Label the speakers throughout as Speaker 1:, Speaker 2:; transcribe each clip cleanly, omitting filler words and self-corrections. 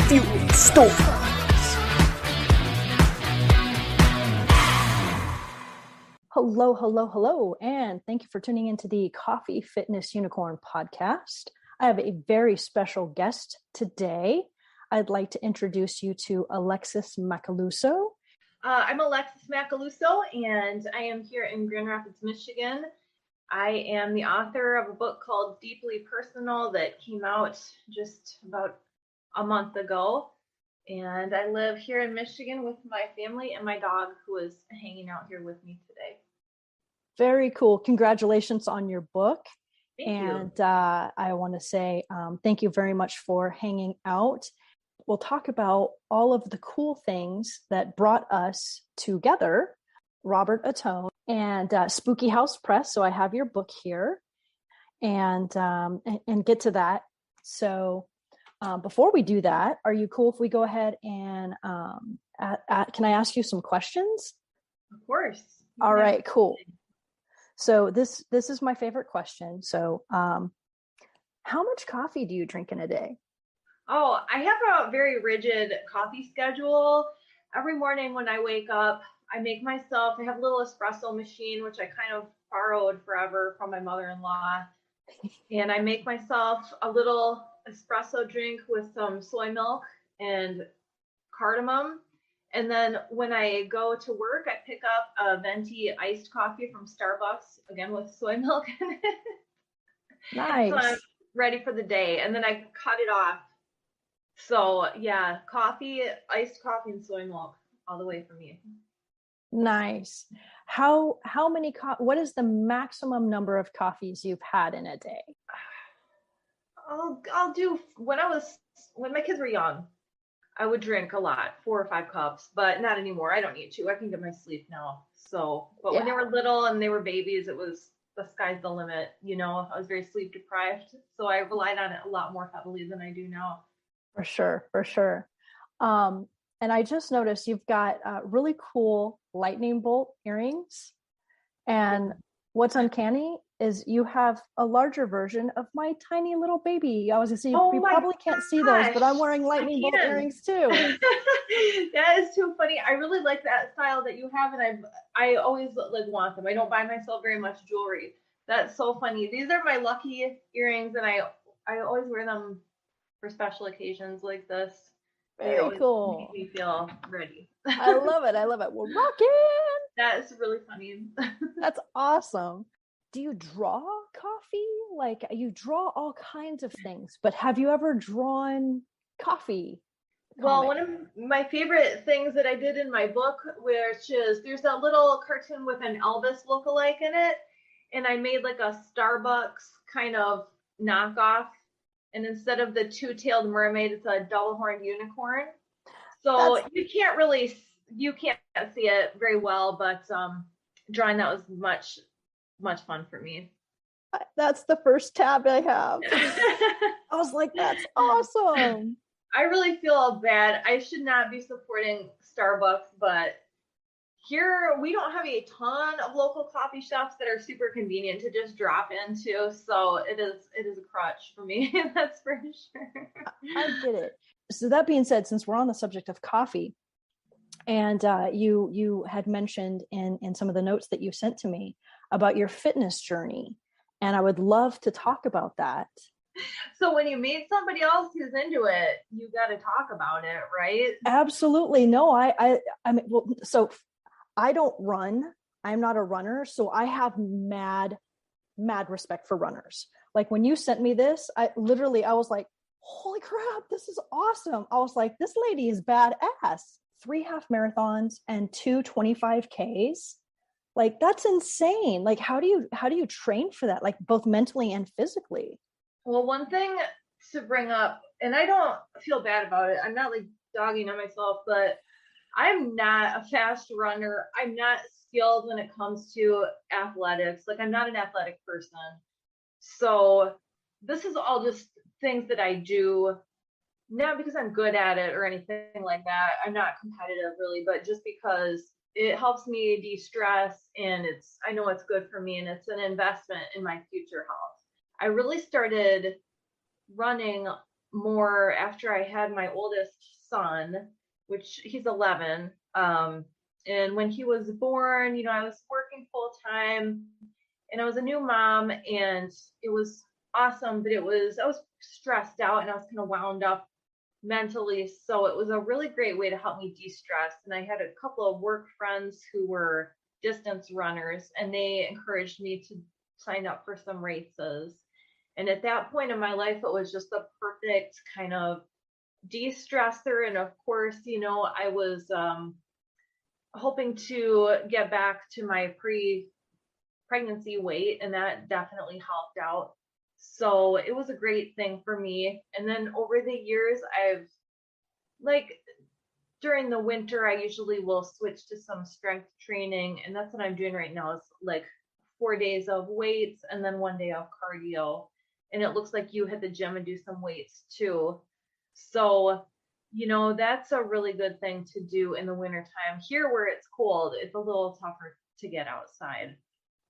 Speaker 1: Fueled Stories. Hello, hello, hello, and thank you for tuning into the Coffee Fitness Unicorn podcast. I have a very special guest today. I'd like to introduce you to Alexis Macaluso.
Speaker 2: I'm Alexis Macaluso, and I am here in Grand Rapids, Michigan. I am the author of a book called Deeply Personal that came out just about a month ago. And I live here in Michigan with my family and my dog, who is hanging out here with me today.
Speaker 1: Very cool. Congratulations on your book.
Speaker 2: Thank you.
Speaker 1: I want to say thank you very much for hanging out. We'll talk about all of the cool things that brought us together, Robert Atone and Spooky House Press. So I have your book here and get to that. So before we do that, are you cool if we go ahead and can I ask you some questions?
Speaker 2: Of course.
Speaker 1: All right, cool. So this is my favorite question. So how much coffee do you drink in a day?
Speaker 2: Oh, I have a very rigid coffee schedule. Every morning when I wake up, I have a little espresso machine, which I kind of borrowed forever from my mother-in-law. And I make myself a little espresso drink with some soy milk and cardamom. And then when I go to work, I pick up a venti iced coffee from Starbucks, again with soy milk in it.
Speaker 1: Nice.
Speaker 2: So I'm ready for the day. And then I cut it off. So yeah, coffee, iced coffee, and soy milk all the way for me.
Speaker 1: Nice. How many what is the maximum number of coffees you've had in a day?
Speaker 2: I'll do when my kids were young, I would drink a lot, 4 or 5 cups, but not anymore. I don't need to. I can get my sleep now. So, but when they were little and they were babies, it was the sky's the limit. You know, I was very sleep deprived, so I relied on it a lot more heavily than I do now.
Speaker 1: For sure. And I just noticed you've got really cool lightning bolt earrings. And what's uncanny is you have a larger version of my tiny little baby. I was gonna say, you probably can't see those, but I'm wearing lightning bolt earrings too.
Speaker 2: That is too funny. I really like that style that you have, and I always want them. I don't buy myself very much jewelry. That's so funny. These are my lucky earrings, and I always wear them for special occasions like this.
Speaker 1: Very cool.
Speaker 2: Make me feel ready.
Speaker 1: I love it. We're rocking.
Speaker 2: That's really funny.
Speaker 1: That's awesome. Do you draw coffee? Like, you draw all kinds of things, but have you ever drawn coffee?
Speaker 2: Well, one of my favorite things that I did in my book, which is there's a little cartoon with an Elvis lookalike in it, and I made like a Starbucks kind of knockoff. And instead of the 2-tailed mermaid, it's a double-horned unicorn. So you can't see it very well, but drawing that was much fun for me.
Speaker 1: That's the first tab I have. I was like, that's awesome.
Speaker 2: I really feel bad. I should not be supporting Starbucks, but here we don't have a ton of local coffee shops that are super convenient to just drop into. So it is a crutch for me. That's for sure.
Speaker 1: I get it. So that being said, since we're on the subject of coffee, and you had mentioned in some of the notes that you sent to me about your fitness journey, and I would love to talk about that.
Speaker 2: So when you meet somebody else who's into it, you got to talk about it, right?
Speaker 1: Absolutely. No, I mean, well, so I don't run. I'm not a runner, so I have mad respect for runners. Like when you sent me this, I was like, holy crap, this is awesome. I was like, this lady is badass. 3 half marathons and 2 25Ks. Like, that's insane. Like, how do you train for that? Like, both mentally and physically?
Speaker 2: Well, one thing to bring up, and I don't feel bad about it. I'm not like dogging on myself, but I'm not a fast runner. I'm not skilled when it comes to athletics. Like, I'm not an athletic person. So this is all just things that I do, not because I'm good at it or anything like that. I'm not competitive really, but just because it helps me de-stress, and I know it's good for me, and it's an investment in my future health. I really started running more after I had my oldest son, which he's 11. And when he was born, I was working full time and I was a new mom, and it was awesome, but I was stressed out and I was kind of wound up mentally. So it was a really great way to help me de-stress. And I had a couple of work friends who were distance runners, and they encouraged me to sign up for some races. And at that point in my life, it was just the perfect kind of de-stressor. And of course, I was hoping to get back to my pre-pregnancy weight, and that definitely helped out. So it was a great thing for me. And then over the years, I've during the winter, I usually will switch to some strength training. And that's what I'm doing right now, is 4 days of weights and then 1 day of cardio. And it looks like you hit the gym and do some weights too. So, that's a really good thing to do in the wintertime. Here where it's cold, it's a little tougher to get outside.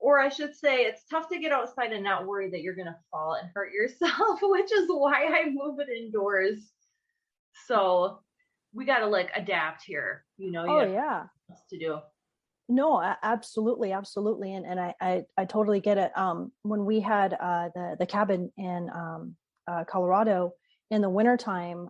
Speaker 2: Or I should say, it's tough to get outside and not worry that you're going to fall and hurt yourself, which is why I move it indoors. So we got to adapt here,
Speaker 1: Oh yeah.
Speaker 2: To do.
Speaker 1: No, absolutely. Absolutely. And I totally get it. When we had the cabin in Colorado in the wintertime,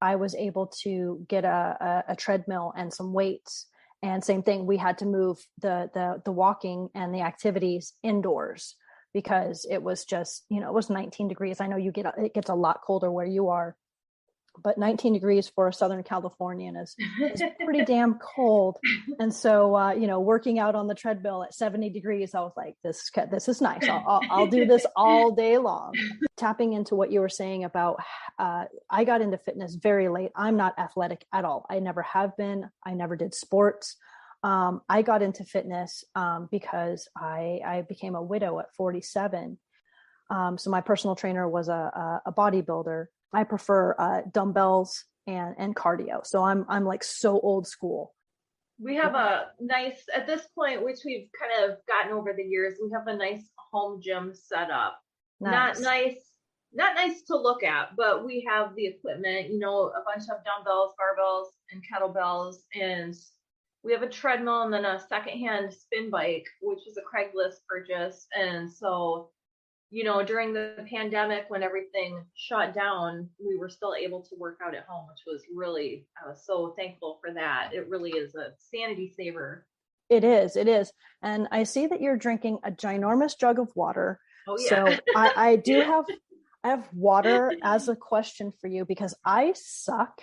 Speaker 1: I was able to get a treadmill and some weights. And same thing, we had to move the walking and the activities indoors because it was just, it was 19 degrees. I know it gets a lot colder where you are, but 19 degrees for a Southern Californian is pretty damn cold. And so, working out on the treadmill at 70 degrees, I was like, this is nice. I'll do this all day long. Tapping into what you were saying about, I got into fitness very late. I'm not athletic at all. I never have been. I never did sports. I got into fitness because I became a widow at 47. So my personal trainer was a bodybuilder. I prefer dumbbells and cardio. So I'm so old school.
Speaker 2: We have a nice, at this point, which we've kind of gotten over the years, we have a nice home gym set up. Nice. Not nice to look at, but we have the equipment, a bunch of dumbbells, barbells, and kettlebells, and we have a treadmill and then a secondhand spin bike, which was a Craigslist purchase. And so, during the pandemic, when everything shut down, we were still able to work out at home, which was really, I was so thankful for that. It really is a sanity saver.
Speaker 1: It is. And I see that you're drinking a ginormous jug of water.
Speaker 2: Oh, yeah.
Speaker 1: So I have water as a question for you because I suck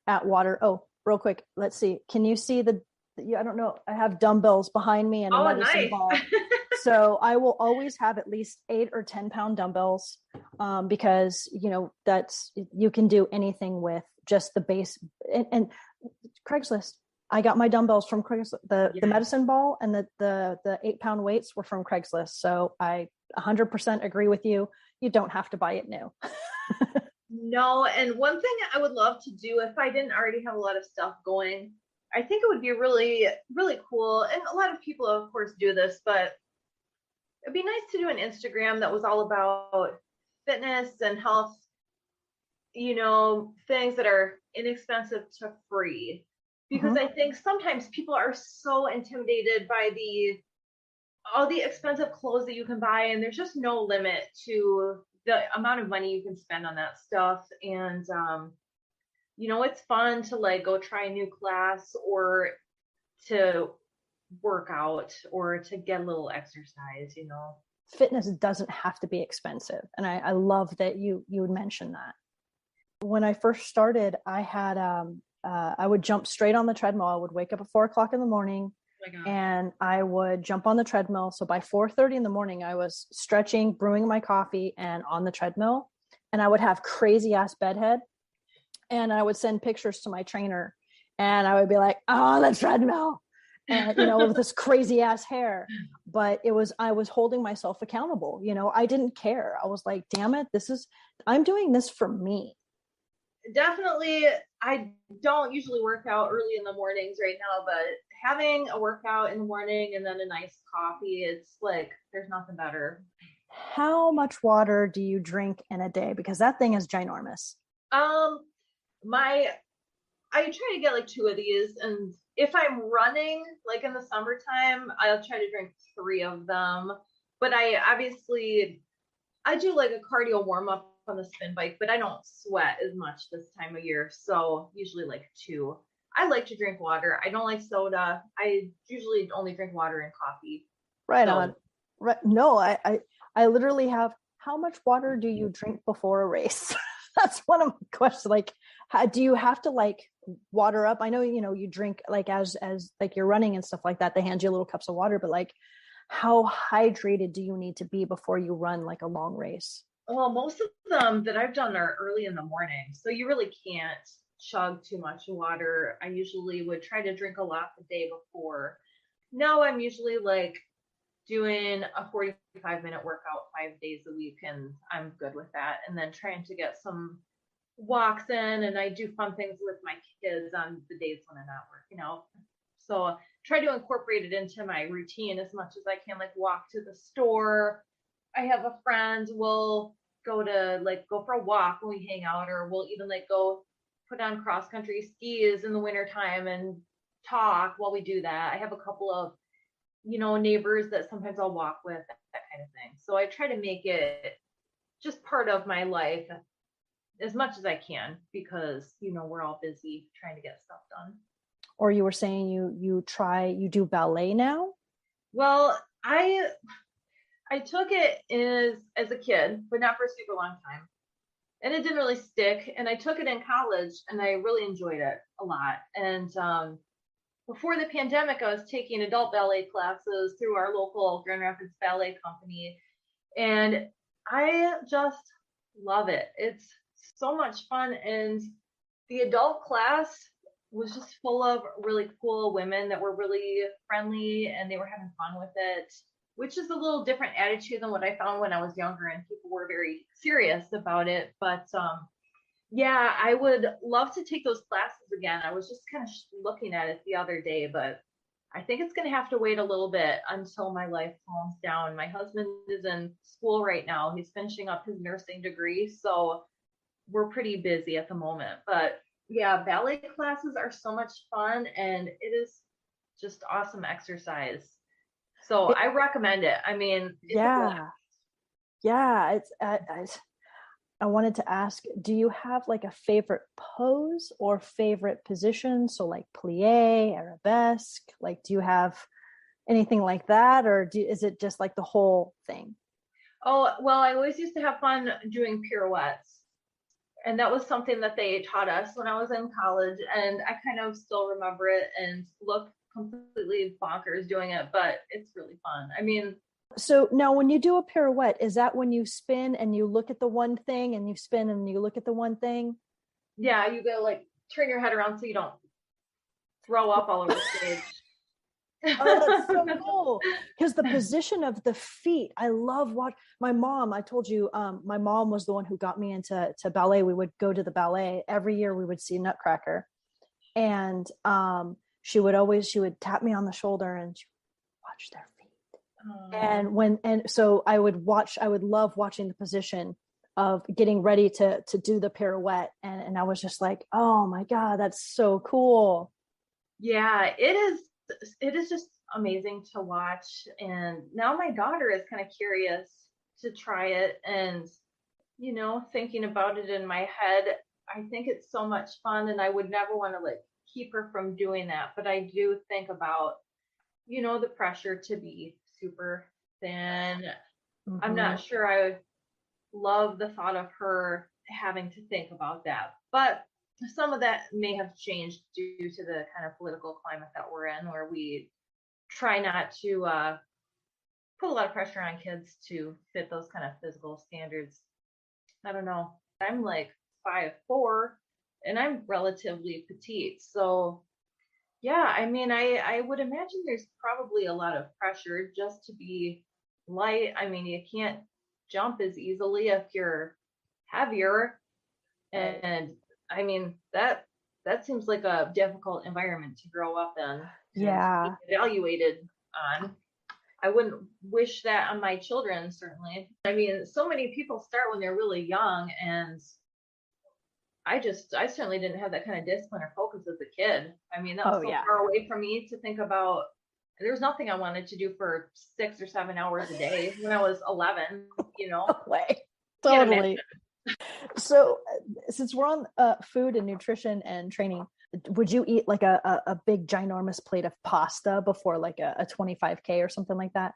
Speaker 1: at water. Oh, real quick. Let's see. Can you see I don't know. I have dumbbells behind me and a medicine ball. So I will always have at least 8 or 10 pound dumbbells because, that's, you can do anything with just the base and Craigslist. I got my dumbbells from Craigslist. The medicine ball and the 8 pound weights were from Craigslist. So I 100% agree with you. You don't have to buy it new.
Speaker 2: No. And one thing I would love to do if I didn't already have a lot of stuff going, I think it would be really, really cool. And a lot of people, of course, do this, but it'd be nice to do an Instagram that was all about fitness and health, things that are inexpensive to free. Because I think sometimes people are so intimidated by all the expensive clothes that you can buy, and there's just no limit to the amount of money you can spend on that stuff. And it's fun to go try a new class or to work out or to get a little exercise.
Speaker 1: Fitness doesn't have to be expensive, and I love that you would mention that. When I first started, I had I would jump straight on the treadmill. I would wake up at 4 o'clock in the morning. And I would jump on the treadmill. So by 4:30 in the morning, I was stretching, brewing my coffee, and on the treadmill. And I would have crazy ass bedhead. And I would send pictures to my trainer, and I would be like, "Oh, the treadmill," and with this crazy ass hair. But I was holding myself accountable. I didn't care. I was like, "Damn it, I'm doing this for me."
Speaker 2: Definitely. I don't usually work out early in the mornings right now, but having a workout in the morning and then a nice coffee, it's there's nothing better.
Speaker 1: How much water do you drink in a day? Because that thing is ginormous.
Speaker 2: Um, my I try to get like 2 of these, and if I'm running, like in the summertime, I'll try to drink 3 of them. But I do like a cardio warm up on the spin bike, but I don't sweat as much this time of year, so usually like 2. I like to drink water. I don't like soda. I usually only drink water and coffee.
Speaker 1: Right
Speaker 2: So
Speaker 1: on. Right. No, I literally have, how much water do you drink before a race? That's one of my questions. Like, do you have to like water up? I know, you drink like as like you're running and stuff like that. They hand you little cups of water, but like, how hydrated do you need to be before you run like a long race?
Speaker 2: well, most of them that I've done are early in the morning, so you really can't chug too much water. I usually would try to drink a lot the day before. Now I'm usually like doing a 45-minute workout 5 days a week, and I'm good with that. And then trying to get some walks in, and I do fun things with my kids on the days when I'm not working out. So try to incorporate it into my routine as much as I can, like walk to the store. I have a friend, we'll go for a walk when we hang out, or we'll even like go put on cross country skis in the wintertime and talk while we do that. I have a couple of neighbors that sometimes I'll walk with, that kind of thing. So I try to make it just part of my life as much as I can, because we're all busy trying to get stuff done.
Speaker 1: Or you were saying you do ballet now?
Speaker 2: Well, I took it as a kid, but not for a super long time. And it didn't really stick. And I took it in college, and I really enjoyed it a lot. And before the pandemic, I was taking adult ballet classes through our local Grand Rapids ballet company. And I just love it. It's so much fun. And the adult class was just full of really cool women that were really friendly, and they were having fun with it, which is a little different attitude than what I found when I was younger and people were very serious about it. But yeah, I would love to take those classes again. I was just kind of looking at it the other day, but I think it's going to have to wait a little bit until my life calms down. My husband is in school right now. He's finishing up his nursing degree, so we're pretty busy at the moment. But yeah, ballet classes are so much fun, and it is just awesome exercise. So I recommend it. I mean,
Speaker 1: Yeah. Yeah. I wanted to ask, do you have like a favorite pose or favorite position? So like plie, arabesque, like do you have anything like that? Or is it just like the whole thing?
Speaker 2: Oh, well, I always used to have fun doing pirouettes. And that was something that they taught us when I was in college. And I kind of still remember it and look completely bonkers doing it, but it's really fun. I mean,
Speaker 1: so now when you do a pirouette, is that when you spin and you look at the one thing and you spin and you look at the one thing?
Speaker 2: yeah, you gotta like turn your head around so you don't throw up all over the stage.
Speaker 1: Oh, that's so cool. Because the position of the feet, I love what my mom, I told you, my mom was the one who got me into ballet. We would go to the ballet every year. We would see Nutcracker, and she would tap me on the shoulder and she would watch their feet. And so I would love watching the position of getting ready to do the pirouette. And I was just like, oh my God, that's so cool.
Speaker 2: Yeah, it is just amazing to watch. And now my daughter is kind of curious to try it, and thinking about it in my head, I think it's so much fun, and I would never want to like keep her from doing that. But I do think about the pressure to be super thin.
Speaker 1: Mm-hmm.
Speaker 2: I'm not sure I would love the thought of her having to think about that, but some of that may have changed due to the kind of political climate that we're in, where we try not to put a lot of pressure on kids to fit those kind of physical standards. I don't know. I'm like 5'4", and I'm relatively petite. So yeah, I mean, I would imagine there's probably a lot of pressure just to be light. I mean, you can't jump as easily if you're heavier. And I mean, that seems like a difficult environment to grow up in.
Speaker 1: Yeah.
Speaker 2: Evaluated on. I wouldn't wish that on my children, certainly. I mean, so many people start when they're really young, and I certainly didn't have that kind of discipline or focus as a kid. I mean, that was
Speaker 1: Oh
Speaker 2: so
Speaker 1: yeah.
Speaker 2: far away from me to think about. There's nothing I wanted to do for 6 or 7 hours a day when I was 11, you know.
Speaker 1: No way.
Speaker 2: Can't
Speaker 1: Totally. So since we're on food and nutrition and training, would you eat like a big ginormous plate of pasta before like a 25K or something like that?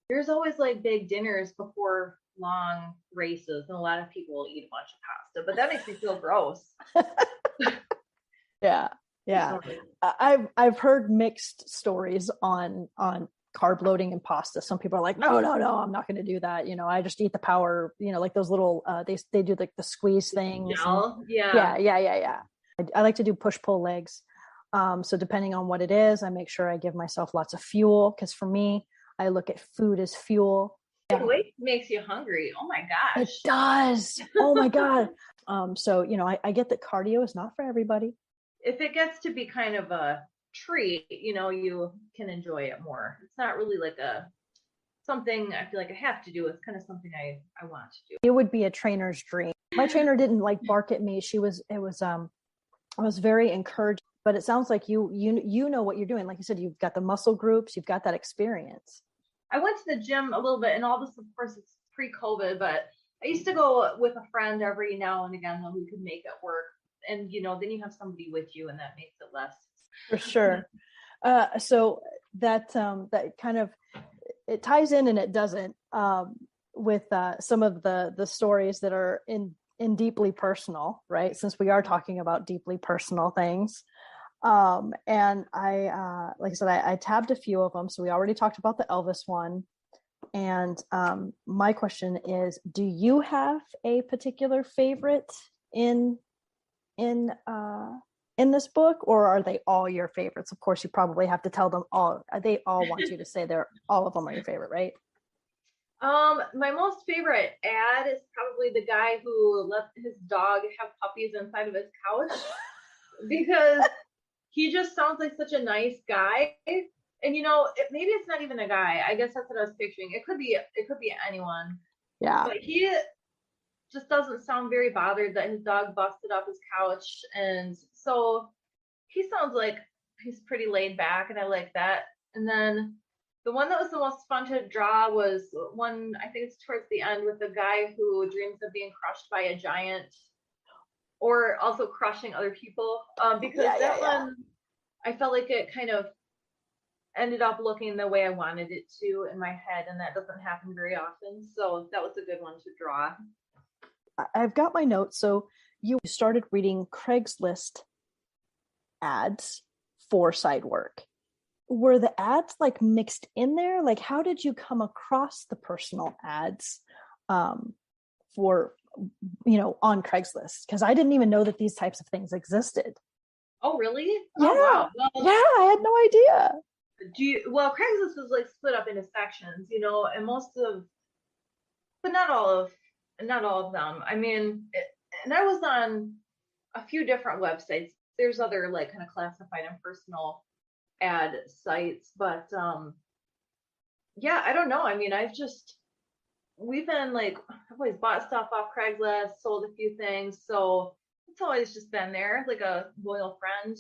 Speaker 2: There's always like big dinners before long races, and a lot of people will eat a bunch of pasta, but that makes me feel gross.
Speaker 1: Yeah. Yeah. I've heard mixed stories on carb loading and pasta. Some people are like, no, I'm not going to do that. You know, I just eat the power, you know, like those little, they do like the squeeze things.
Speaker 2: Gel. Yeah.
Speaker 1: I like to do push pull legs. So depending on what it is, I make sure I give myself lots of fuel. Cause for me, I look at food as fuel.
Speaker 2: Weight makes you hungry. Oh my gosh.
Speaker 1: It does. Oh my God. So, you know, I get that cardio is not for everybody.
Speaker 2: If it gets to be kind of a treat, you know, you can enjoy it more. It's not really like something I feel like I have to do. It's kind of something I want to do.
Speaker 1: It would be a trainer's dream. My trainer didn't like bark at me. I was very encouraged, but it sounds like you know what you're doing. Like you said, you've got the muscle groups, you've got that experience.
Speaker 2: I went to the gym a little bit, and all this, of course, it's pre-COVID, but I used to go with a friend every now and again who could make it work. And, you know, then you have somebody with you, and that makes it less.
Speaker 1: For sure. So that kind of, it ties in and it doesn't, with some of the stories that are in deeply personal, right? Since we are talking about deeply personal things. And I, like I said, I tabbed a few of them. So we already talked about the Elvis one. And my question is, do you have a particular favorite in this book, or are they all your favorites? Of course, you probably have to tell them all. They all want you to say all of them are your favorite, right?
Speaker 2: My most favorite ad is probably the guy who let his dog have puppies inside of his couch, because he just sounds like such a nice guy. And, you know, maybe it's not even a guy. I guess that's what I was picturing. It could be anyone.
Speaker 1: Yeah.
Speaker 2: But he just doesn't sound very bothered that his dog busted up his couch. And so he sounds like he's pretty laid back, and I like that. And then the one that was the most fun to draw was one, I think it's towards the end, with the guy who dreams of being crushed by a giant, or also crushing other people. Because one, I felt like it kind of ended up looking the way I wanted it to in my head, and that doesn't happen very often. So that was a good one to draw.
Speaker 1: I've got my notes. So you started reading Craigslist ads for side work. Were the ads like mixed in there? Like, how did you come across the personal ads for, you know, on Craigslist? Because I didn't even know that these types of things existed.
Speaker 2: Oh, really?
Speaker 1: Yeah.
Speaker 2: Oh, wow. Well,
Speaker 1: yeah, I had no idea.
Speaker 2: Craigslist was like split up into sections, you know, and but not all of them. I mean, and I was on a few different websites. There's other like kind of classified and personal ad sites, but yeah, I don't know. I mean, we've been like, I've always bought stuff off Craigslist, sold a few things, so it's always just been there, like a loyal friend.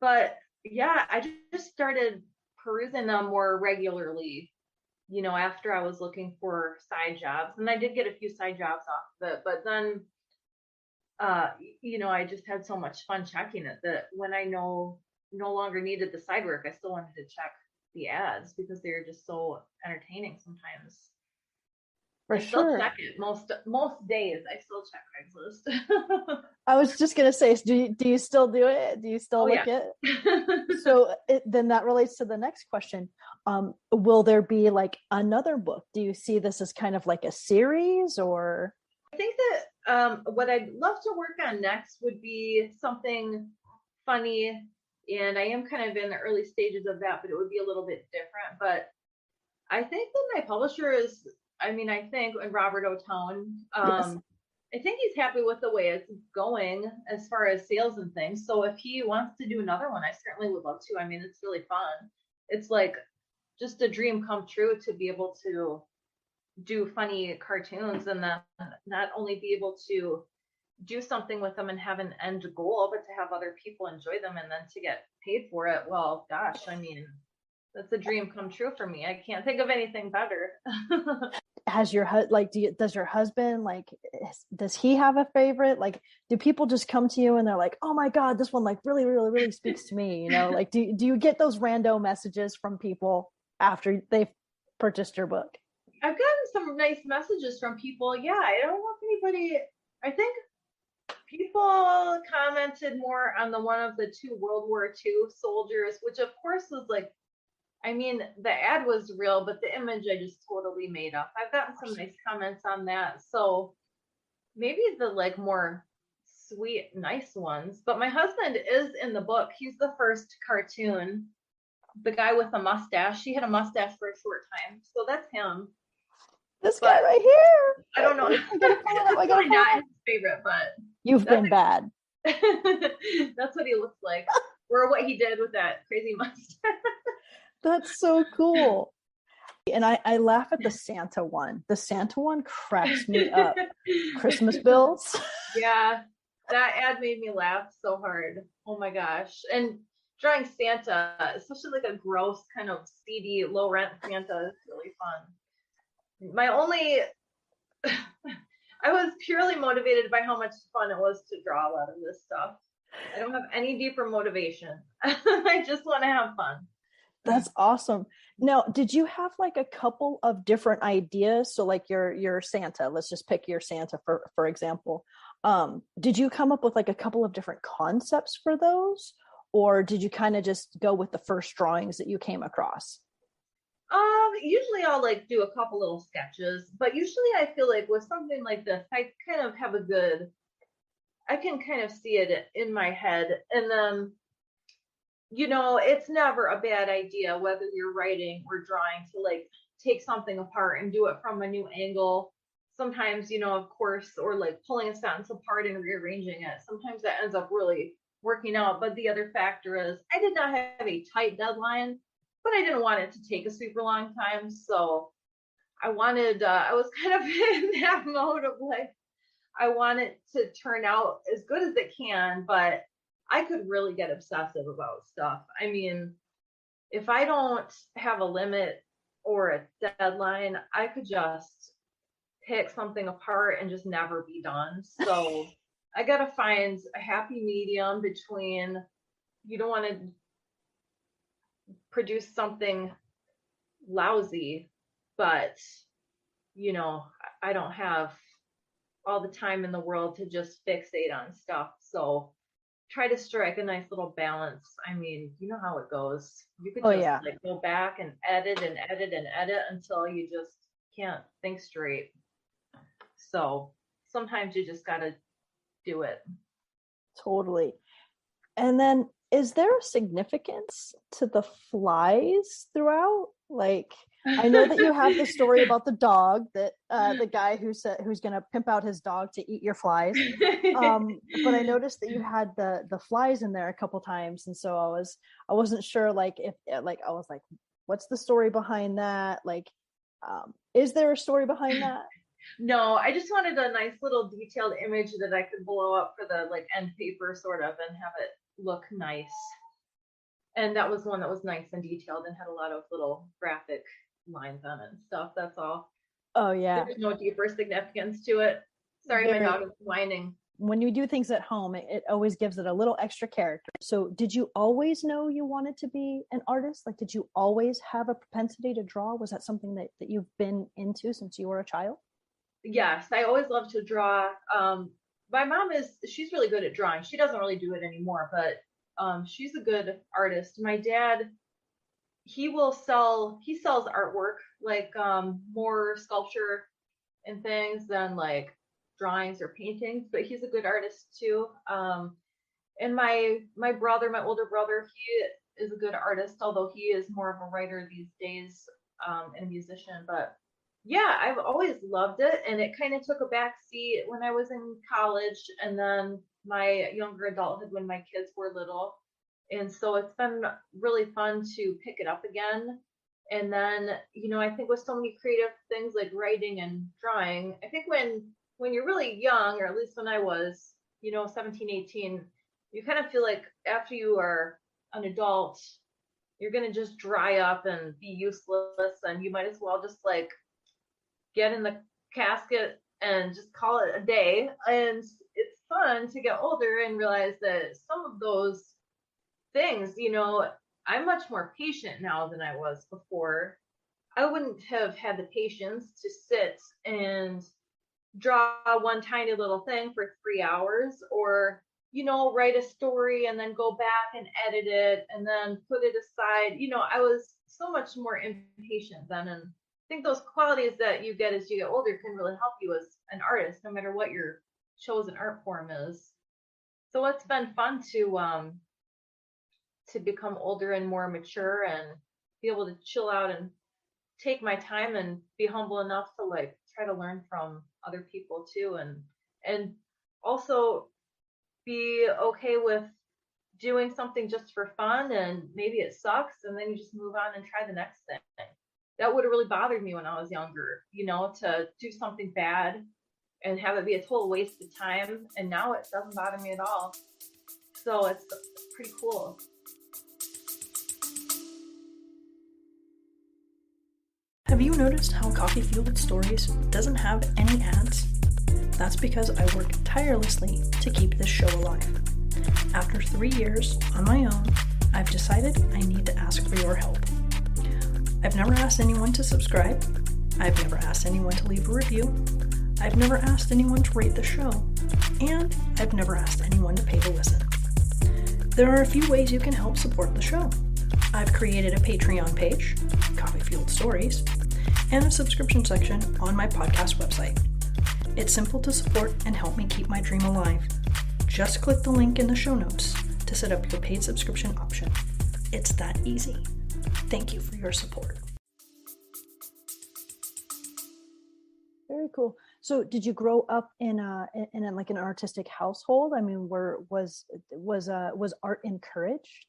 Speaker 2: But yeah, I just started perusing them more regularly, you know, after I was looking for side jobs. And I did get a few side jobs off of it, but then you know, I just had so much fun checking it that when I no longer needed the side work, I still wanted to check the ads because they're just so entertaining sometimes.
Speaker 1: For
Speaker 2: I still
Speaker 1: sure.
Speaker 2: check it most days. I still check Craigslist.
Speaker 1: I was just gonna say, do you still do it? Do you still look at it? So then that relates to the next question. Will there be like another book? Do you see this as kind of like a series, or?
Speaker 2: I think that what I'd love to work on next would be something funny, and I am kind of in the early stages of that, but it would be a little bit different. But I think that my publisher is, and Robert O'Tone,
Speaker 1: Yes.
Speaker 2: I think he's happy with the way it's going as far as sales and things. So if he wants to do another one, I certainly would love to. I mean, it's really fun. it's like just a dream come true to be able to do funny cartoons and then not only be able to do something with them and have an end goal, but to have other people enjoy them and then to get paid for it. Well, gosh, I mean, that's a dream come true for me. I can't think of anything better.
Speaker 1: Has your like does your husband like does he have a favorite? Like, do people just come to you and they're like, oh my god, this one like really speaks to me, you know? Like, do you get those rando messages from people after they've purchased your book?
Speaker 2: I've gotten some nice messages from people. Yeah, I don't know if anybody, I think people commented more on the one of the two World War II soldiers, which of course was like, I mean, the ad was real, but the image I just totally made up. I've gotten some nice comments on that. So maybe the like more sweet, nice ones. But my husband is in the book. He's the first cartoon. The guy with the mustache. He had a mustache for a short time. So that's him.
Speaker 1: This guy right here.
Speaker 2: I don't know.
Speaker 1: I gotta pull it up. I gotta pull
Speaker 2: not
Speaker 1: it up.
Speaker 2: his favorite, but
Speaker 1: You've been bad.
Speaker 2: That's what he looks like. Or what he did with that crazy mustache.
Speaker 1: That's so cool. And I laugh at the Santa one. The Santa one cracks me up. Christmas bills.
Speaker 2: Yeah, that ad made me laugh so hard. Oh my gosh. And drawing Santa, especially like a gross kind of seedy, low rent Santa, is really fun. My only, I was purely motivated by how much fun it was to draw a lot of this stuff. I don't have any deeper motivation. I just want to have fun.
Speaker 1: That's awesome. Now, did you have like a couple of different ideas? So like your Santa, let's just pick your Santa for example. Did you come up with like a couple of different concepts for those? Or did you kind of just go with the first drawings that you came across?
Speaker 2: Usually I'll like do a couple little sketches, but usually I feel like with something like this, I kind of have I can kind of see it in my head. And then it's never a bad idea, whether you're writing or drawing, to like take something apart and do it from a new angle. Sometimes, of course, or like pulling a sentence apart and rearranging it. Sometimes that ends up really working out. But the other factor is I did not have a tight deadline, but I didn't want it to take a super long time. So I was kind of in that mode of like, I want it to turn out as good as it can, but I could really get obsessive about stuff. I mean, if I don't have a limit or a deadline, I could just pick something apart and just never be done. So I got to find a happy medium between, you don't want to produce something lousy, but, I don't have all the time in the world to just fixate on stuff. So try to strike a nice little balance. I mean, you know how it goes. You could just like go back and edit and edit and edit until you just can't think straight. So sometimes you just got to do it.
Speaker 1: Totally. And then is there a significance to the flies throughout? Like, I know that you have the story about the dog that the guy who's going to pimp out his dog to eat your flies. But I noticed that you had the flies in there a couple times, and so I wasn't sure like if like I was like, what's the story behind that? Like, is there a story behind that?
Speaker 2: No, I just wanted a nice little detailed image that I could blow up for the like end paper sort of and have it look nice. And that was one that was nice and detailed and had a lot of little graphic lines on it and stuff. That's all.
Speaker 1: Oh yeah.
Speaker 2: There's no deeper significance to it. Sorry, my dog is whining.
Speaker 1: When you do things at home, it always gives it a little extra character. So did you always know you wanted to be an artist? Like, did you always have a propensity to draw? Was that something that you've been into since you were a child?
Speaker 2: Yes, I always loved to draw. My mom she's really good at drawing. She doesn't really do it anymore, but she's a good artist. My dad, he sells artwork, like more sculpture and things than like drawings or paintings, but he's a good artist too. And my older brother, he is a good artist, although he is more of a writer these days, and a musician. But yeah, I've always loved it, and it kind of took a back seat when I was in college, and then my younger adulthood when my kids were little. And so it's been really fun to pick it up again. And then, I think with so many creative things like writing and drawing, I think when you're really young, or at least when I was, 17, 18, you kind of feel like after you are an adult, you're going to just dry up and be useless, and you might as well just like get in the casket and just call it a day. And it's fun to get older and realize that some of those things, I'm much more patient now than I was before. I wouldn't have had the patience to sit and draw one tiny little thing for 3 hours, or write a story and then go back and edit it and then put it aside. I was so much more impatient then, and I think those qualities that you get as you get older can really help you as an artist, no matter what your chosen art form is. So it's been fun to become older and more mature and be able to chill out and take my time and be humble enough to like try to learn from other people too, and also be okay with doing something just for fun, and maybe it sucks and then you just move on and try the next thing. That would have really bothered me when I was younger, to do something bad and have it be a total waste of time, and now it doesn't bother me at all. So it's pretty cool.
Speaker 3: Have you noticed how Coffee Fueled Stories doesn't have any ads? That's because I work tirelessly to keep this show alive. After 3 years on my own, I've decided I need to ask for your help. I've never asked anyone to subscribe. I've never asked anyone to leave a review. I've never asked anyone to rate the show. And I've never asked anyone to pay to listen. There are a few ways you can help support the show. I've created a Patreon page, Coffee Fueled Stories, and a subscription section on my podcast website. It's simple to support and help me keep my dream alive. Just click the link in the show notes to set up your paid subscription option. It's that easy. Thank you for your support.
Speaker 1: Very cool. So did you grow up in like an artistic household? I mean, was art encouraged?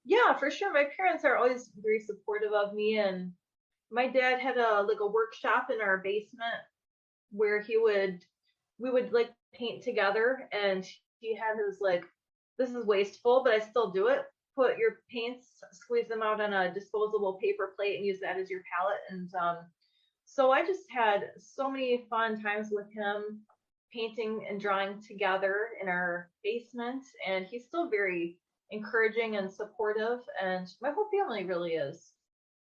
Speaker 2: Yeah, for sure. My parents are always very supportive of me, and my dad had a workshop in our basement where we would like paint together, and he had his this is wasteful, but I still do it. Put your paints, squeeze them out on a disposable paper plate and use that as your palette. And so I just had so many fun times with him painting and drawing together in our basement, and he's still very encouraging and supportive, and my whole family really is.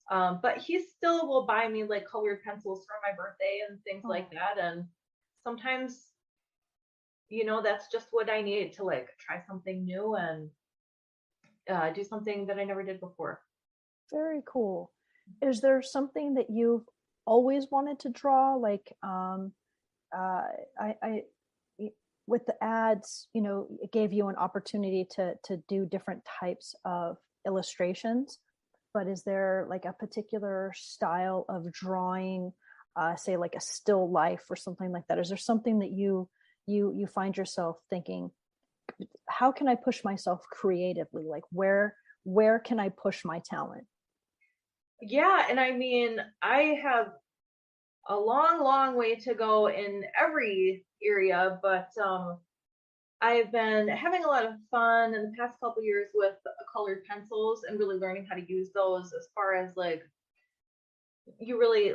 Speaker 2: But he still will buy me colored pencils for my birthday and things like that. And sometimes, that's just what I need to try something new and do something that I never did before.
Speaker 1: Very cool. Is there something that you've always wanted to draw? I with the ads, it gave you an opportunity to do different types of illustrations. But is there a particular style of drawing, say a still life or something like that? Is there something that you find yourself thinking, how can I push myself creatively? Where can I push my talent?
Speaker 2: Yeah, and I mean, I have a long way to go in every area, but I've been having a lot of fun in the past couple of years with colored pencils and really learning how to use those, as far as you really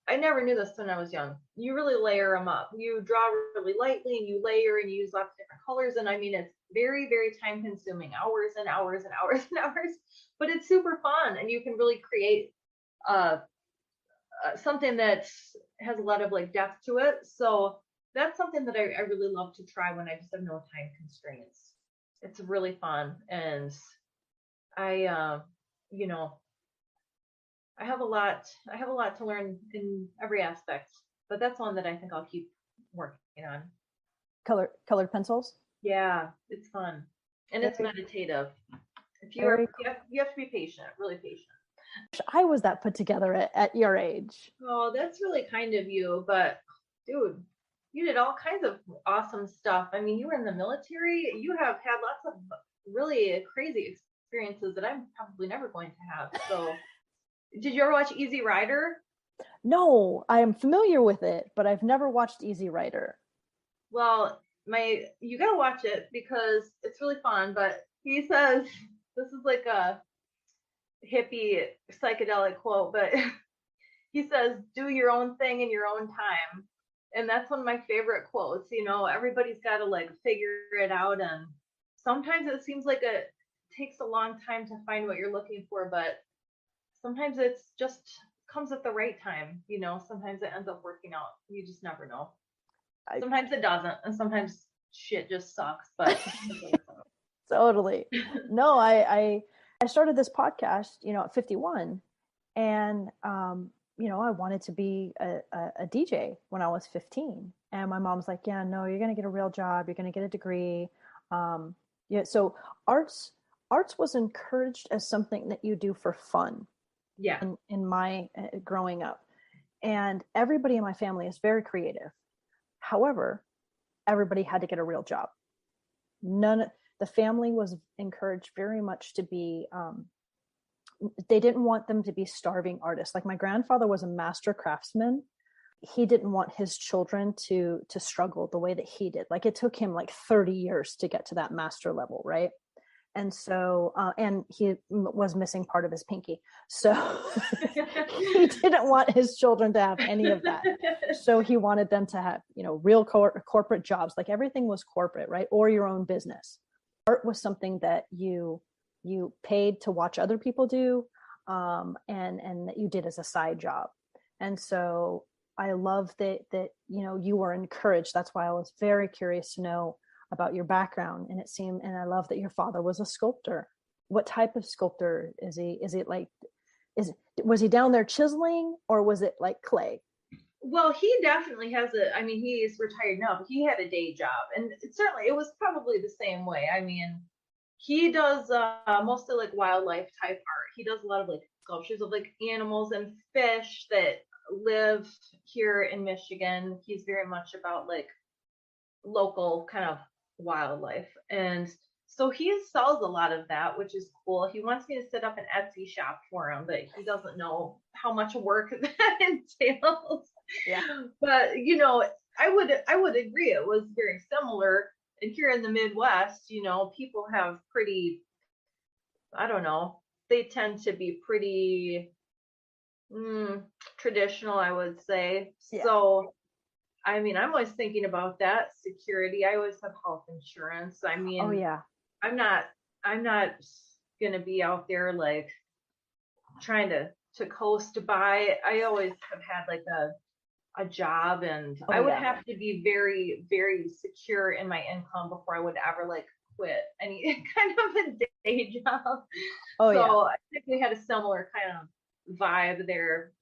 Speaker 2: I never knew this when I was young. You really layer them up. You draw really lightly and you layer and you use lots of different colors. And I mean, it's very, very time consuming, hours and hours and hours and hours, but it's super fun. And you can really create something that has a lot of depth to it. So that's something that I really love to try when I just have no time constraints. It's really fun. And I have a lot to learn in every aspect, but that's one that I think I'll keep working on.
Speaker 1: Colored pencils?
Speaker 2: Yeah, it's fun. And it's meditative. If you have to be patient, really patient.
Speaker 1: I was that put together at your age.
Speaker 2: Oh, that's really kind of you, but dude, you did all kinds of awesome stuff. I mean, you were in the military. You have had lots of really crazy experiences that I'm probably never going to have. So, did you ever watch Easy Rider?
Speaker 1: No, I am familiar with it, but I've never watched Easy Rider.
Speaker 2: Well, you gotta watch it because it's really fun. But he says this is like a hippie psychedelic quote, but he says, "Do your own thing in your own time," and that's one of my favorite quotes. You know, everybody's got to like figure it out, and sometimes it seems like it takes a long time to find what you're looking for, but sometimes it's just comes at the right time. You know, sometimes it ends up working out. You just never know. Sometimes it doesn't, and sometimes shit just sucks. But
Speaker 1: Totally. No, I started this podcast, at 51, and I wanted to be a DJ when I was 15, and my mom's like, "Yeah, no, you're gonna get a real job. You're gonna get a degree." Yeah, so arts was encouraged as something that you do for fun.
Speaker 2: Yeah.
Speaker 1: In my growing up, and everybody in my family is very creative. However, everybody had to get a real job. The family was encouraged very much to be, they didn't want them to be starving artists. Like my grandfather was a master craftsman. He didn't want his children to struggle the way that he did. Like it took him like 30 years to get to that master level, right? And so, and he was missing part of his pinky. So he didn't want his children to have any of that. So he wanted them to have, real corporate jobs. Like everything was corporate, right? Or your own business. Art was something that you paid to watch other people do, and that you did as a side job. And so I love that you were encouraged. That's why I was very curious to know about your background, and I love that your father was a sculptor. What type of sculptor is he? Was he down there chiseling, or was it like clay?
Speaker 2: Well, he definitely has he's retired now, but he had a day job, and it was probably the same way. I mean, he does mostly like wildlife type art. He does a lot of like sculptures of like animals and fish that live here in Michigan. He's very much about like local kind of wildlife, and so he sells a lot of that, which is cool. He wants me to set up an Etsy shop for him, but he doesn't know how much work that entails.
Speaker 1: Yeah,
Speaker 2: but I would agree it was very similar. And here in the Midwest, people have pretty, I don't know, they tend to be pretty traditional, I would say. Yeah. So I'm always thinking about that security. I always have health insurance.
Speaker 1: Oh yeah.
Speaker 2: I'm not gonna be out there like trying to coast by. I always have had like a job, and I would have to be very, very secure in my income before I would ever like quit any kind of a day job. I think we had a similar kind of vibe there.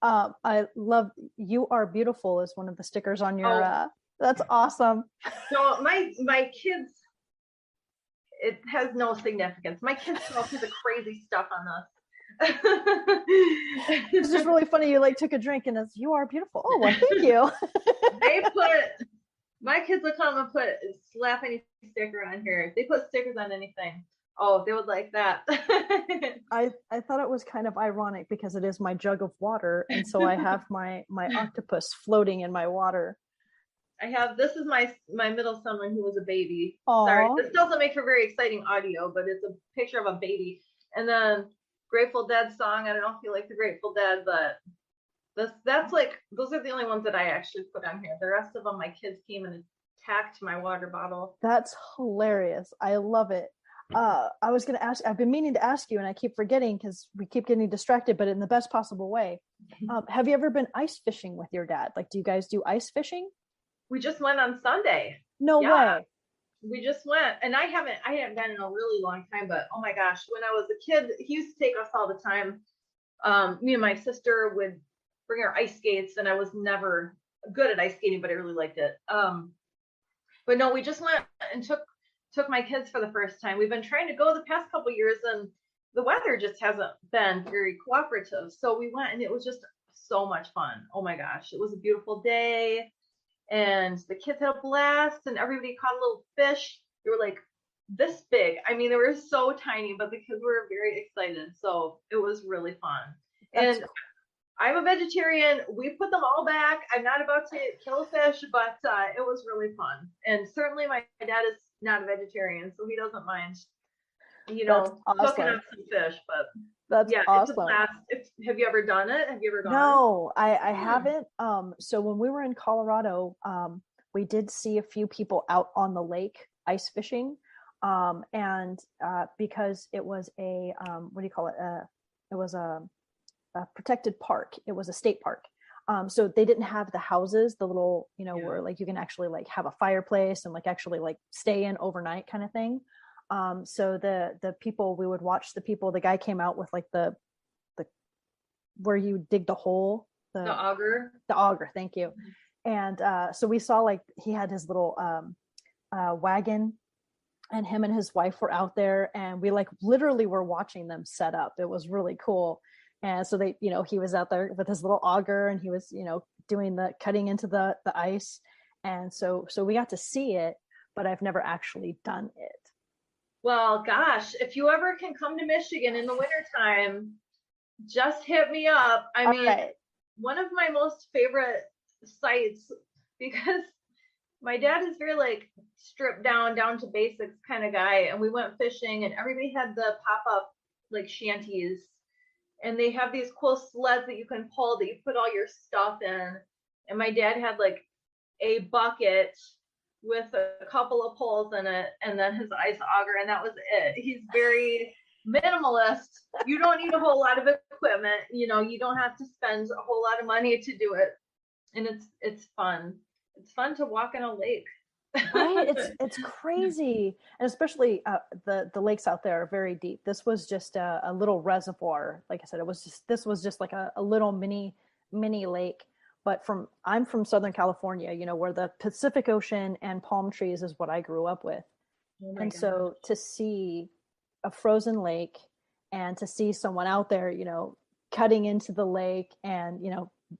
Speaker 1: I love "You Are Beautiful" is one of the stickers on your that's awesome.
Speaker 2: So my kids, it has no significance. My kids do all kinds of crazy stuff on this.
Speaker 1: It's just really funny. You like took a drink and it's "You Are Beautiful." Oh, well, thank you.
Speaker 2: My kids will come and slap any sticker on here. They put stickers on anything. Oh, they would like that.
Speaker 1: I thought it was kind of ironic because it is my jug of water, and so I have my octopus floating in my water.
Speaker 2: This is my middle son when he was a baby.
Speaker 1: Aww.
Speaker 2: Sorry, this doesn't make for very exciting audio, but it's a picture of a baby. And then Grateful Dead song. I don't know if you like the Grateful Dead, but that's like, those are the only ones that I actually put on here. The rest of them, my kids came and attacked my water bottle.
Speaker 1: That's hilarious. I love it. I was going to ask, I've been meaning to ask you, and I keep forgetting because we keep getting distracted, but in the best possible way. Have you ever been ice fishing with your dad? Like, do you guys do ice fishing?
Speaker 2: We just went on Sunday.
Speaker 1: No way.
Speaker 2: We just went, and I haven't been in a really long time, but oh my gosh, when I was a kid, he used to take us all the time. Me and my sister would bring our ice skates, and I was never good at ice skating, but I really liked it. But no, we just went and took my kids for the first time. We've been trying to go the past couple years, and the weather just hasn't been very cooperative. So we went, and it was just so much fun. Oh my gosh, it was a beautiful day, and the kids had a blast, and everybody caught a little fish. They were like this big. I mean, they were so tiny, but the kids were very excited. So it was really fun.
Speaker 1: That's
Speaker 2: And I'm a vegetarian. We put them all back. I'm not about to kill a fish, but it was really fun. And certainly my dad is not a vegetarian, so he doesn't mind,
Speaker 1: That's
Speaker 2: cooking
Speaker 1: awesome.
Speaker 2: up some fish. But
Speaker 1: That's
Speaker 2: yeah, it's a
Speaker 1: awesome.
Speaker 2: blast. Have you ever done it? Have you ever gone?
Speaker 1: No, I haven't. So when we were in Colorado, we did see a few people out on the lake ice fishing. And because it was a what do you call it? It was a protected park. It was a state park. So they didn't have the houses, the little, where like you can actually like have a fireplace and like actually like stay in overnight kind of thing. So the people, we would watch the guy came out with like the where you dig the hole,
Speaker 2: the auger.
Speaker 1: The auger, thank you. And so we saw like he had his little wagon, and him and his wife were out there, and we like literally were watching them set up. It was really cool. And so they, he was out there with his little auger, and he was, doing the cutting into the ice. And so we got to see it, but I've never actually done it.
Speaker 2: Well, gosh, if you ever can come to Michigan in the wintertime, just hit me up. I mean, one of my most favorite sites, because my dad is very like stripped down to basics kind of guy. And we went fishing, and everybody had the pop-up like shanties. And they have these cool sleds that you can pull that you put all your stuff in. And my dad had like a bucket with a couple of poles in it, and then his ice auger, and that was it. He's very minimalist. You don't need a whole lot of equipment. You don't have to spend a whole lot of money to do it. And it's fun. It's fun to walk in a lake.
Speaker 1: Right, it's crazy. And especially the lakes out there are very deep. This was just a little reservoir. Like I said, this was just like a little mini lake. But I'm from Southern California, where the Pacific Ocean and palm trees is what I grew up with. And gosh. So to see a frozen lake and to see someone out there, cutting into the lake and,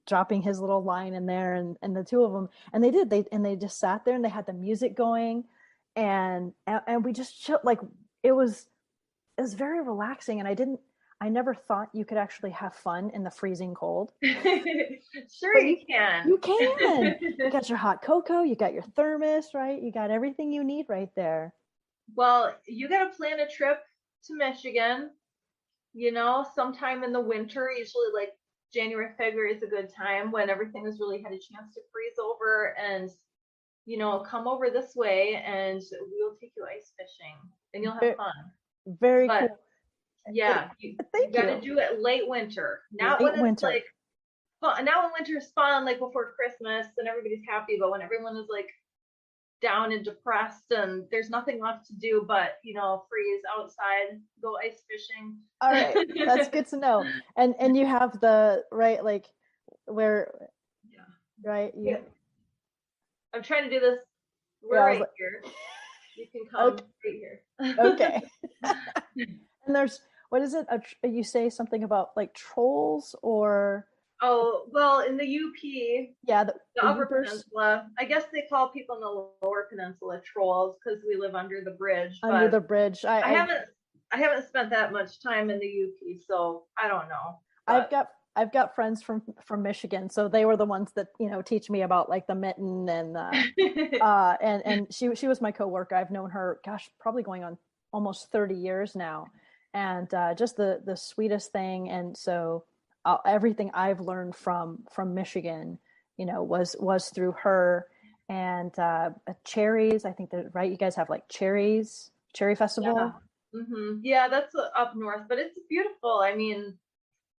Speaker 1: dropping his little line in there, and the two of them, and they just sat there, and they had the music going, and we just chilled. Like it was very relaxing. And I never thought you could actually have fun in the freezing cold.
Speaker 2: Sure, you can.
Speaker 1: You can. You got your hot cocoa, you got your thermos, right? You got everything you need right there.
Speaker 2: Well, you got to plan a trip to Michigan, sometime in the winter, usually like January, February is a good time when everything has really had a chance to freeze over, and, come over this way and we'll take you ice fishing and you'll have fun.
Speaker 1: Very cool.
Speaker 2: Yeah, you got to do it late winter. Not when it's like, now when winter's fun, like before Christmas and everybody's happy, but when everyone is like down and depressed and there's nothing left to do but, freeze outside, go ice fishing.
Speaker 1: All right, that's good to know. And you have the right, like where, right?
Speaker 2: Yeah. I'm trying to do this. We're right here. You can come right here.
Speaker 1: Okay. And there's, what is it? You say something about like trolls or?
Speaker 2: Oh, well, in the UP,
Speaker 1: the
Speaker 2: Upper Peninsula, I guess they call people in the Lower Peninsula trolls because we live under the bridge.
Speaker 1: Under the bridge.
Speaker 2: I haven't spent that much time in the UP, so I don't know.
Speaker 1: But I've got friends from Michigan, so they were the ones that teach me about like the mitten and and she was my coworker. I've known her, gosh, probably going on almost 30 years now, and just the sweetest thing. And so everything I've learned from Michigan, was through her. And cherries, I think that, right, you guys have like cherry festival.
Speaker 2: Yeah. Mm-hmm. Yeah, that's up north, but it's beautiful. I mean,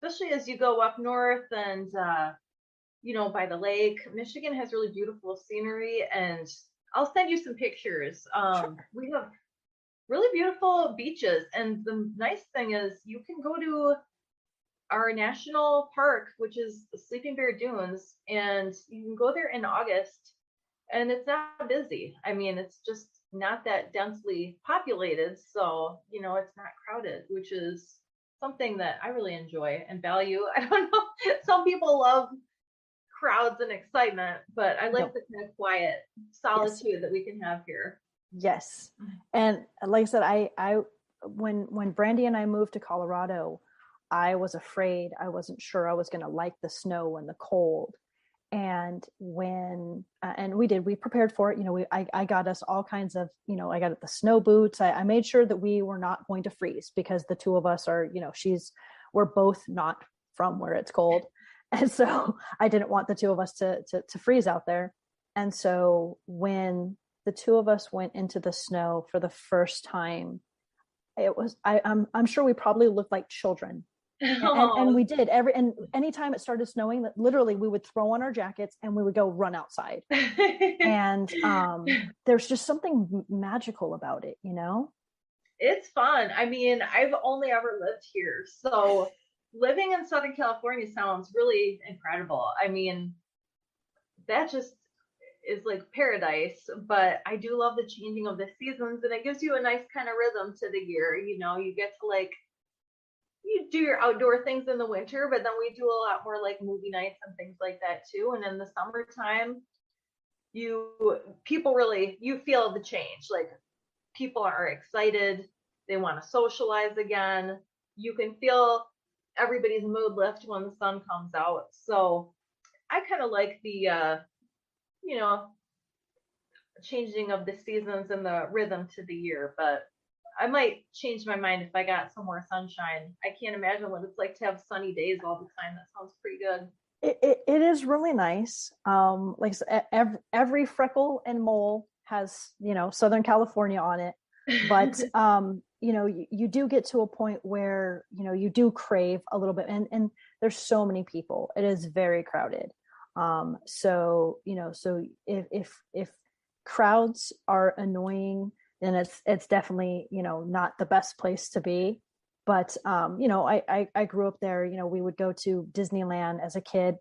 Speaker 2: especially as you go up north and by the lake, Michigan has really beautiful scenery, and I'll send you some pictures.
Speaker 1: Sure.
Speaker 2: We have really beautiful beaches, and the nice thing is you can go to our national park, which is the Sleeping Bear Dunes, and you can go there in August, and it's not busy. I mean, it's just not that densely populated, so it's not crowded, which is something that I really enjoy and value. I don't know, some people love crowds and excitement, but I like the kind of quiet solitude that we can have here.
Speaker 1: Yes. And like I said, I when Brandy and I moved to Colorado, I was afraid. I wasn't sure I was going to like the snow and the cold. And when and we prepared for it. I got us all kinds of, I got the snow boots. I made sure that we were not going to freeze, because the two of us are, we're both not from where it's cold. And so I didn't want the two of us to freeze out there. And so when the two of us went into the snow for the first time, it was, I'm sure we probably looked like children. And we did and anytime it started snowing, that literally we would throw on our jackets and we would go run outside. And there's just something magical about it.
Speaker 2: It's fun. I mean, I've only ever lived here, so living in Southern California sounds really incredible. I mean, that just is like paradise. But I do love the changing of the seasons, and it gives you a nice kind of rhythm to the year. You get to you do your outdoor things in the winter, but then we do a lot more like movie nights and things like that too. And in the summertime, you feel the change. Like, people are excited, they want to socialize again. You can feel everybody's mood lift when the sun comes out. So I kind of like the changing of the seasons and the rhythm to the year. But I might change my mind if I got some more sunshine. I can't imagine what it's like to have sunny days all the time. That sounds pretty good.
Speaker 1: It is really nice. Like every freckle and mole has, Southern California on it. But, you do get to a point where, you do crave a little bit, and there's so many people. It is very crowded. So if crowds are annoying, then it's definitely, not the best place to be. But, I grew up there. We would go to Disneyland as a kid.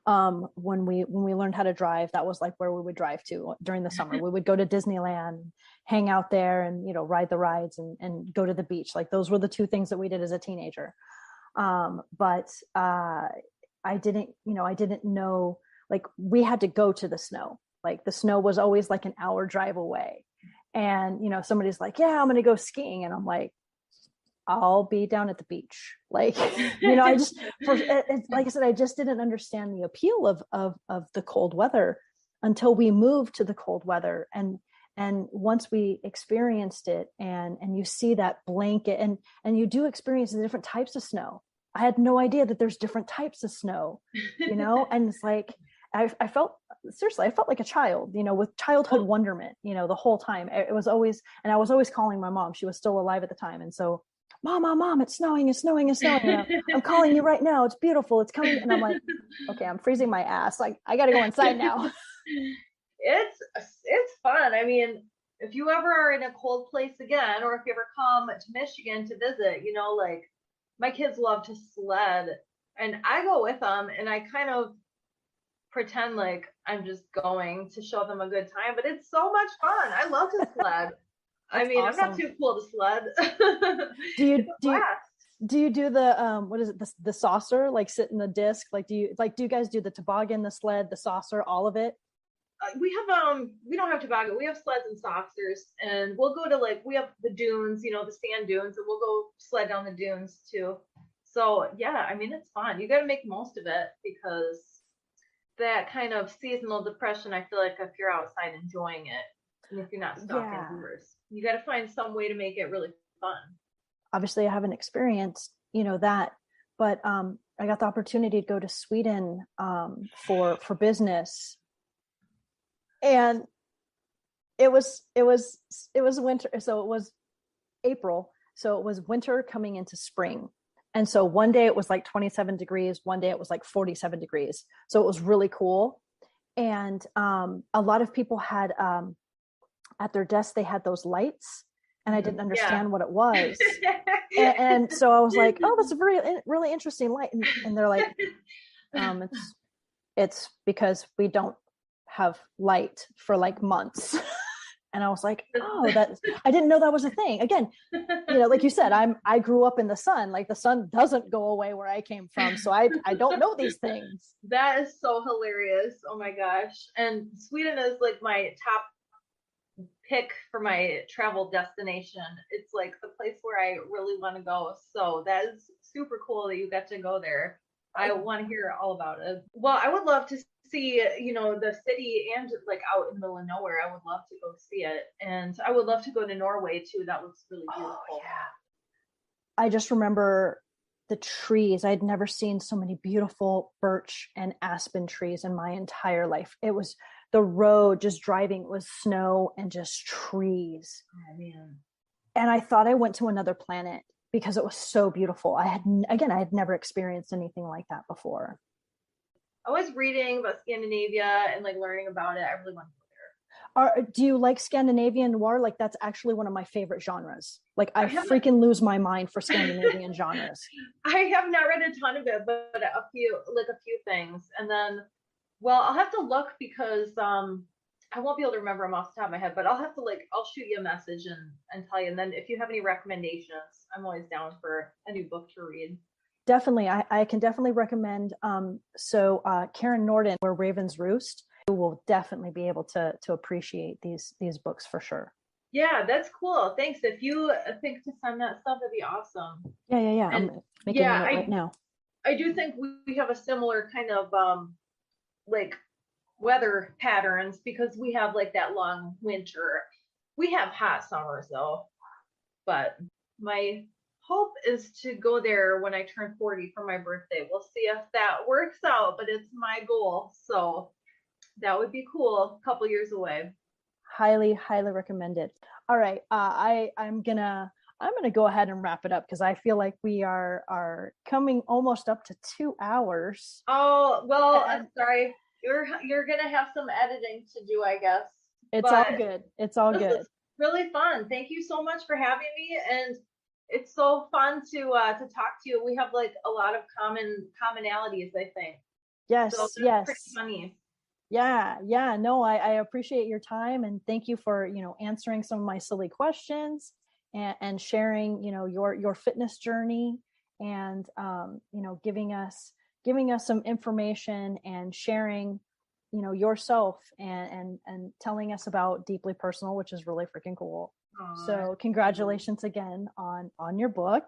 Speaker 1: When we learned how to drive, that was like where we would drive to during the summer. We would go to Disneyland, hang out there, and, ride the rides and go to the beach. Like, those were the two things that we did as a teenager. But I didn't know, like, we had to go to the snow. Like, the snow was always like an hour drive away. And, somebody's like, yeah, I'm going to go skiing. And I'm like, I'll be down at the beach. Like, like I said, I just didn't understand the appeal of the cold weather until we moved to the cold weather. And once we experienced it, and you see that blanket, and you do experience the different types of snow. I had no idea that there's different types of snow, and it's like, I felt like a child, with childhood wonderment, the whole time. It was always, and I was always calling my mom. She was still alive at the time. And so, mom, it's snowing. I'm calling you right now. It's beautiful. It's coming. And I'm like, okay, I'm freezing my ass. Like, I got to go inside now.
Speaker 2: It's fun. I mean, if you ever are in a cold place again, or if you ever come to Michigan to visit, like, my kids love to sled, and I go with them, and I kind of pretend like I'm just going to show them a good time, but it's so much fun. I love to sled. I mean, awesome. I'm not too cool to sled.
Speaker 1: Do you do the what is it, the saucer, like sit in the disc? Like, do you guys do the toboggan, the sled, the saucer, all of it?
Speaker 2: We don't have toboggan. We have sleds and saucers, and we'll go to, we have the dunes, the sand dunes, and we'll go sled down the dunes too. So yeah, I mean, it's fun. You got to make most of it, because that kind of seasonal depression, I feel like, if you're outside enjoying it, and if you're not stuck indoors, you got to find some way to make it really fun.
Speaker 1: Obviously, I haven't experienced, that, but I got the opportunity to go to Sweden for business, and it was winter. So it was April. So it was winter coming into spring. And so one day it was like 27 degrees. One day it was like 47 degrees. So it was really cool. And a lot of people had at their desk, they had those lights, and I didn't understand what it was. and so I was like, oh, that's a really interesting light. And they're like, it's because we don't have light for like months. And I was like, oh, I didn't know that was a thing. Again, like you said, I grew up in the sun. Like, the sun doesn't go away where I came from. So I don't know these things.
Speaker 2: That is so hilarious. Oh my gosh. And Sweden is like my top pick for my travel destination. It's like the place where I really want to go. So that is super cool that you got to go there. I want to hear all about it. Well, I would love to see, the city and like out in the middle of nowhere. I would love to go see it. And I would love to go to Norway too. That looks really beautiful.
Speaker 1: Oh, yeah. I just remember the trees. I'd never seen so many beautiful birch and aspen trees in my entire life. It was the road just driving was snow and just trees.
Speaker 2: Oh man.
Speaker 1: And I thought I went to another planet because it was so beautiful. I had never experienced anything like that before.
Speaker 2: I was reading about Scandinavia and like learning about it. I really want to go there.
Speaker 1: Do you like Scandinavian noir? Like that's actually one of my favorite genres. Like I freaking lose my mind for Scandinavian genres.
Speaker 2: I have not read a ton of it, but a few things. And then, well, I'll have to look because I won't be able to remember them off the top of my head, but I'll have to I'll shoot you a message and tell you. And then if you have any recommendations, I'm always down for a new book to read.
Speaker 1: Definitely. I can definitely recommend. Karen Norden, Where Ravens Roost, you will definitely be able to appreciate these books for sure.
Speaker 2: Yeah, that's cool. Thanks. If you think to send that stuff, that'd be awesome.
Speaker 1: Yeah.
Speaker 2: And
Speaker 1: I'm making it right now.
Speaker 2: I do think we have a similar kind of weather patterns because we have like that long winter. We have hot summers though, but my hope is to go there when I turn 40 for my birthday. We'll see if that works out, but it's my goal. So that would be cool. A couple years away.
Speaker 1: Highly recommend it. All right. I'm gonna go ahead and wrap it up because I feel like we are coming almost up to 2 hours.
Speaker 2: Oh, well, I'm sorry. You're gonna have some editing to do, I guess.
Speaker 1: It's all good. It's all good.
Speaker 2: Really fun. Thank you so much for having me, and it's so fun to talk to you. We have like a lot of commonalities, I think.
Speaker 1: Yes,
Speaker 2: so
Speaker 1: yes.
Speaker 2: Pretty funny.
Speaker 1: Yeah. No, I appreciate your time and thank you for answering some of my silly questions and sharing your fitness journey and giving us some information and sharing yourself and telling us about Deeply Personal, which is really freaking cool. Aww. So congratulations again on your book.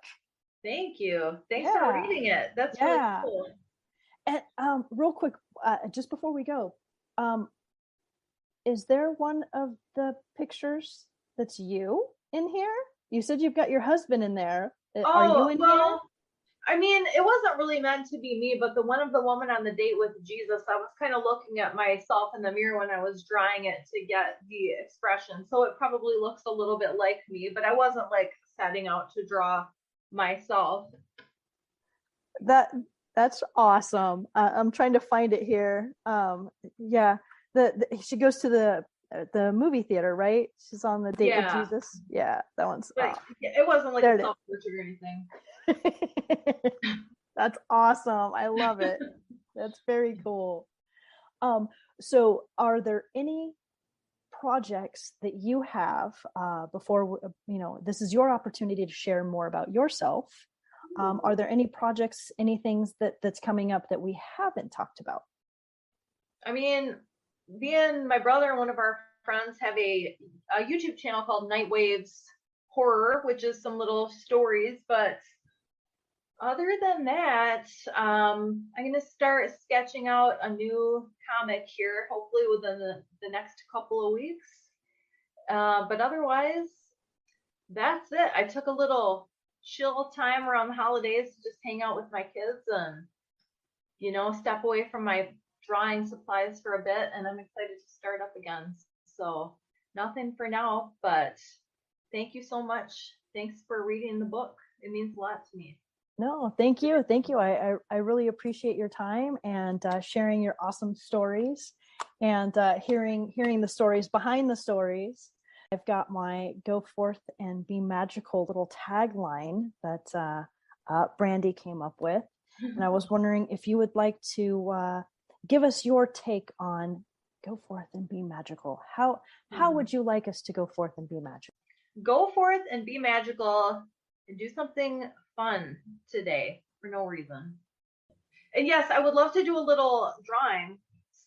Speaker 2: Thank you. Thanks for reading it. That's really cool.
Speaker 1: And real quick, just before we go, is there one of the pictures that's you in here? You said you've got your husband in there. Are you in here?
Speaker 2: I mean, it wasn't really meant to be me, but the woman on the date with Jesus, I was kind of looking at myself in the mirror when I was drawing it to get the expression. So it probably looks a little bit like me, but I wasn't like setting out to draw myself.
Speaker 1: That's awesome. I'm trying to find it here. She goes to the movie theater, right? She's on the date with Jesus. Yeah, that one's.
Speaker 2: It wasn't like a self-portrait or anything.
Speaker 1: That's awesome. I love it. That's very cool. So are there any projects that you have before this is your opportunity to share more about yourself? Are there any projects, any things that's coming up that we haven't talked about?
Speaker 2: I mean, me and my brother and one of our friends have a YouTube channel called Night Waves Horror, which is some little stories, but other than that, I'm going to start sketching out a new comic here, hopefully within the next couple of weeks. But otherwise, that's it. I took a little chill time around the holidays to just hang out with my kids and, step away from my drawing supplies for a bit. And I'm excited to start up again. So nothing for now, but thank you so much. Thanks for reading the book. It means a lot to me.
Speaker 1: No, thank you. I really appreciate your time and sharing your awesome stories and hearing the stories behind the stories. I've got my Go Forth and Be Magical little tagline that Brandy came up with. And I was wondering if you would like to give us your take on Go Forth and Be Magical. How would you like us to go forth and be magical?
Speaker 2: Go forth and be magical and do something fun today for no reason. And yes, I would love to do a little drawing.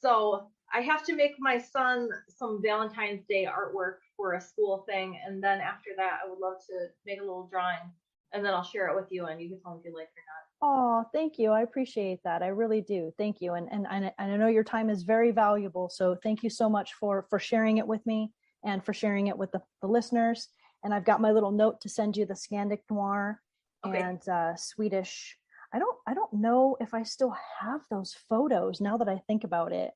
Speaker 2: So I have to make my son some Valentine's Day artwork for a school thing, and then after that, I would love to make a little drawing, and then I'll share it with you, and you can tell me if you like it or not.
Speaker 1: Oh, thank you. I appreciate that. I really do. Thank you. And I know your time is very valuable. So thank you so much for sharing it with me and for sharing it with the listeners. And I've got my little note to send you the Scandic Noir and Swedish. I don't know if I still have those photos now that I think about it.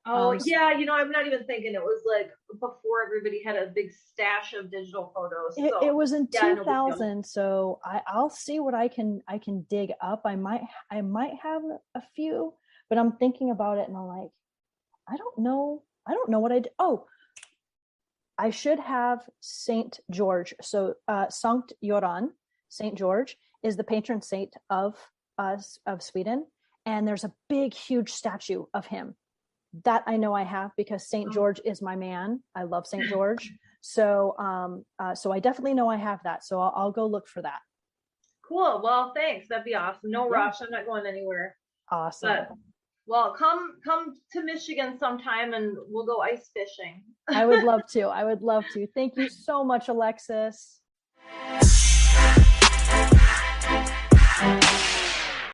Speaker 2: Oh, yeah. I'm not even thinking. It was like before everybody had a big stash of digital photos. So,
Speaker 1: it was in 2000.
Speaker 2: No,
Speaker 1: so I'll see what I can dig up. I might have a few, but I'm thinking about it and I'm like, I don't know what I did. Oh, I should have Saint George. So Sankt Göran, Saint George, is the patron saint of Sweden. And there's a big, huge statue of him. That I know I have because St. George is my man. I love St. George. So I definitely know I have that. So I'll go look for that.
Speaker 2: Cool. Well, thanks. That'd be awesome. No rush. I'm not going anywhere.
Speaker 1: Awesome.
Speaker 2: But, well, come to Michigan sometime and we'll go ice fishing.
Speaker 1: I would love to. Thank you so much, Alexis.